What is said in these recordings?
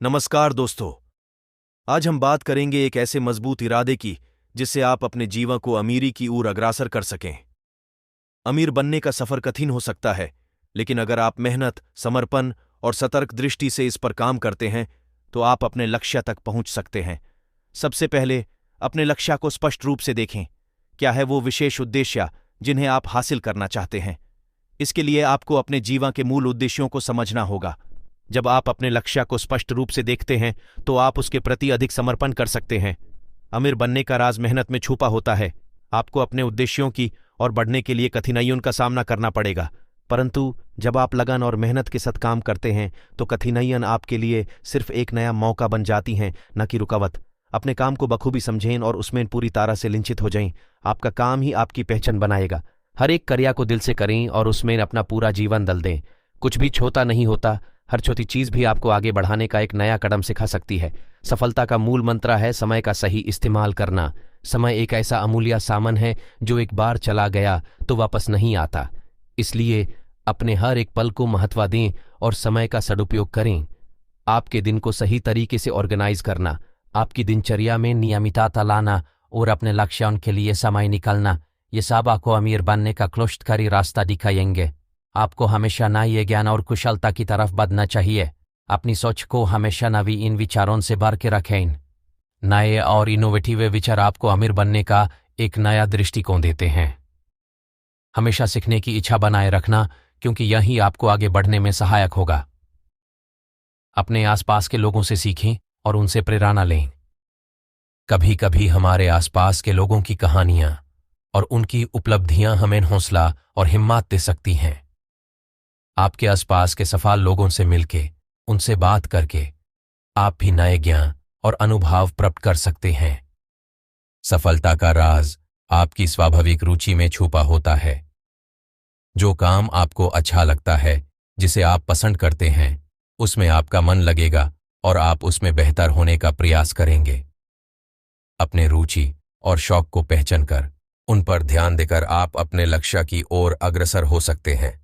नमस्कार दोस्तों। आज हम बात करेंगे एक ऐसे मजबूत इरादे की जिससे आप अपने जीवन को अमीरी की ओर अग्रसर कर सकें। अमीर बनने का सफर कठिन हो सकता है, लेकिन अगर आप मेहनत, समर्पण और सतर्क दृष्टि से इस पर काम करते हैं तो आप अपने लक्ष्य तक पहुंच सकते हैं। सबसे पहले अपने लक्ष्य को स्पष्ट रूप से देखें। क्या है वो विशेष उद्देश्य जिन्हें आप हासिल करना चाहते हैं? इसके लिए आपको अपने जीवन के मूल उद्देश्यों को समझना होगा। जब आप अपने लक्ष्य को स्पष्ट रूप से देखते हैं तो आप उसके प्रति अधिक समर्पण कर सकते हैं। अमीर बनने का राज मेहनत में छुपा होता है। आपको अपने उद्देश्यों की और बढ़ने के लिए कठिनाइयों का सामना करना पड़ेगा, परंतु जब आप लगन और मेहनत के साथ काम करते हैं तो कठिनाइयां आपके लिए सिर्फ एक नया मौका बन जाती हैं, न कि रुकावट। अपने काम को बखूबी समझें और उसमें पूरी तरह से लिंचित हो जाएं। आपका काम ही आपकी पहचान बनाएगा। हर एक क्रिया को दिल से करें और उसमें अपना पूरा जीवन डाल दें। कुछ भी छोटा नहीं होता। हर छोटी चीज भी आपको आगे बढ़ाने का एक नया कदम सिखा सकती है। सफलता का मूल मंत्र है समय का सही इस्तेमाल करना। समय एक ऐसा अमूल्य सामान है जो एक बार चला गया तो वापस नहीं आता। इसलिए अपने हर एक पल को महत्व दें और समय का सदुपयोग करें। आपके दिन को सही तरीके से ऑर्गेनाइज करना, आपकी दिनचर्या में नियमितता लाना और अपने लक्ष्यों के लिए समय निकालना, ये सब आपको अमीर बनने का क्लिष्टकारी रास्ता दिखाएंगे। आपको हमेशा नए ज्ञान और कुशलता की तरफ बढ़ना चाहिए। अपनी सोच को हमेशा नवीन विचारों से भर के रखें। नए और इनोवेटिव विचार आपको अमीर बनने का एक नया दृष्टिकोण देते हैं। हमेशा सीखने की इच्छा बनाए रखना, क्योंकि यही आपको आगे बढ़ने में सहायक होगा। अपने आसपास के लोगों से सीखें और उनसे प्रेरणा लें। कभी कभी हमारे आसपास के लोगों की कहानियां और उनकी उपलब्धियां हमें हौसला और हिम्मत दे सकती हैं। आपके आसपास के सफल लोगों से मिलके, उनसे बात करके आप भी नए ज्ञान और अनुभव प्राप्त कर सकते हैं। सफलता का राज आपकी स्वाभाविक रुचि में छुपा होता है। जो काम आपको अच्छा लगता है, जिसे आप पसंद करते हैं, उसमें आपका मन लगेगा और आप उसमें बेहतर होने का प्रयास करेंगे। अपने रुचि और शौक को पहचान कर उन पर ध्यान देकर आप अपने लक्ष्य की ओर अग्रसर हो सकते हैं।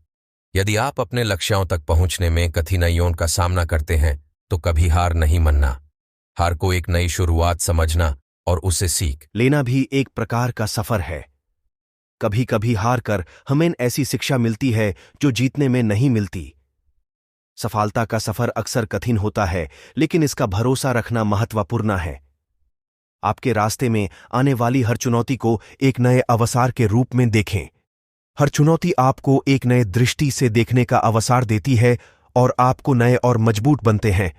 यदि आप अपने लक्ष्यों तक पहुंचने में कठिनाइयों का सामना करते हैं तो कभी हार नहीं मानना। हार को एक नई शुरुआत समझना और उससे सीख लेना भी एक प्रकार का सफर है। कभी कभी हार कर हमें ऐसी शिक्षा मिलती है जो जीतने में नहीं मिलती। सफलता का सफर अक्सर कठिन होता है, लेकिन इसका भरोसा रखना महत्वपूर्ण है। आपके रास्ते में आने वाली हर चुनौती को एक नए अवसर के रूप में देखें। हर चुनौती आपको एक नए दृष्टि से देखने का अवसर देती है और आपको नए और मजबूत बनते हैं।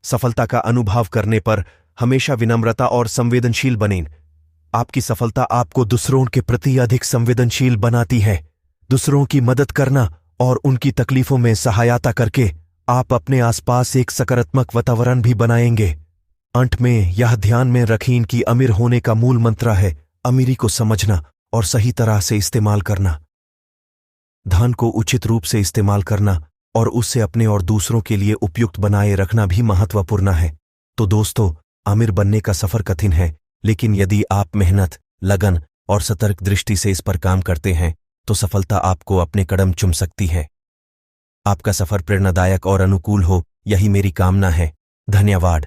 सफलता का अनुभव करने पर हमेशा विनम्रता और संवेदनशील बनें। आपकी सफलता आपको दूसरों के प्रति अधिक संवेदनशील बनाती है। दूसरों की मदद करना और उनकी तकलीफों में सहायता करके आप अपने आसपास एक सकारात्मक वातावरण भी बनाएंगे। अंत में यह ध्यान में रखें कि अमीर होने का मूल मंत्र है अमीरी को समझना और सही तरह से इस्तेमाल करना। धन को उचित रूप से इस्तेमाल करना और उससे अपने और दूसरों के लिए उपयुक्त बनाए रखना भी महत्वपूर्ण है। तो दोस्तों, अमीर बनने का सफर कठिन है, लेकिन यदि आप मेहनत, लगन और सतर्क दृष्टि से इस पर काम करते हैं तो सफलता आपको अपने कदम चूम सकती है। आपका सफर प्रेरणादायक और अनुकूल हो, यही मेरी कामना है। धन्यवाद।